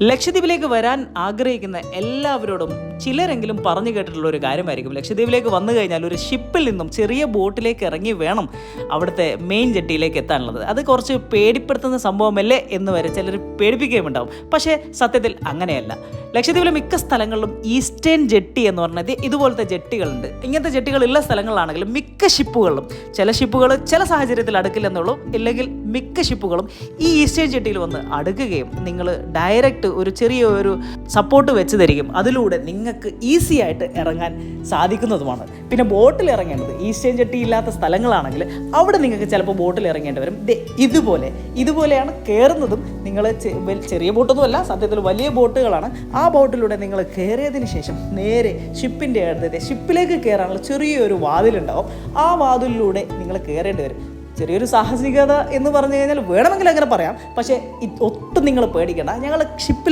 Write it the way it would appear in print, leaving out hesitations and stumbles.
ലക്ഷദ്വീപിലേക്ക് വരാൻ ആഗ്രഹിക്കുന്ന എല്ലാവരോടും ചിലരെങ്കിലും പറഞ്ഞു കേട്ടിട്ടുള്ള ഒരു കാര്യമായിരിക്കും, ലക്ഷദ്വീപിലേക്ക് വന്നു കഴിഞ്ഞാൽ ഒരു ഷിപ്പിൽ നിന്നും ചെറിയ ബോട്ടിലേക്ക് ഇറങ്ങി വേണം അവിടുത്തെ മെയിൻ ജെട്ടിയിലേക്ക് എത്താനുള്ളത്. അത് കുറച്ച് പേടിപ്പെടുത്തുന്ന സംഭവമല്ലേ എന്ന് വരെ ചിലർ പേടിപ്പിക്കുകയുമുണ്ടാവും. പക്ഷേ സത്യത്തിൽ അങ്ങനെയല്ല. ലക്ഷദ്വീപിലെ മിക്ക സ്ഥലങ്ങളിലും ഈസ്റ്റേൺ ജെട്ടി എന്ന് പറഞ്ഞത് ഇതുപോലത്തെ ജെട്ടികളുണ്ട്. ഇങ്ങനത്തെ ജെട്ടികളുള്ള സ്ഥലങ്ങളിലാണെങ്കിലും മിക്ക ഷിപ്പുകളിലും, ചില ഷിപ്പുകൾ ചില സാഹചര്യത്തിൽ അടുക്കില്ലെന്നുള്ളൂ, ഇല്ലെങ്കിൽ മിക്ക ഷിപ്പുകളും ഈ ഈസ്റ്റേൺ ജെട്ടിയിൽ വന്ന് അടുക്കുകയും നിങ്ങൾ ഡയറക്റ്റ് ഒരു ചെറിയൊരു സപ്പോർട്ട് വെച്ച് തരികയും അതിലൂടെ നിങ്ങൾക്ക് ഈസി ആയിട്ട് ഇറങ്ങാൻ സാധിക്കുന്നതുമാണ്. പിന്നെ ബോട്ടിൽ ഇറങ്ങേണ്ടത് ഈസ്റ്റേൺ ജെട്ടി ഇല്ലാത്ത സ്ഥലങ്ങളാണെങ്കിൽ അവിടെ നിങ്ങൾക്ക് ചിലപ്പോൾ ബോട്ടിൽ ഇറങ്ങേണ്ടി വരും. ഇതുപോലെയാണ് കയറുന്നതും. നിങ്ങൾ ചെറിയ ബോട്ടൊന്നുമല്ല, സത്യത്തിൽ വലിയ ബോട്ടുകളാണ്. ആ ബോട്ടിലൂടെ നിങ്ങൾ കയറിയതിന് ശേഷം നേരെ ഷിപ്പിൻ്റെ അടുത്തത് ഷിപ്പിലേക്ക് കയറാനുള്ള ചെറിയൊരു വാതിലുണ്ടാവും. ആ വാതിലിലൂടെ നിങ്ങൾ കയറേണ്ടി വരും. ചെറിയൊരു സാഹസികത എന്ന് പറഞ്ഞു കഴിഞ്ഞാൽ വേണമെങ്കിൽ അങ്ങനെ പറയാം. പക്ഷേ ഒട്ടും നിങ്ങൾ പേടിക്കേണ്ട. ഞങ്ങൾ ഷിപ്പിൽ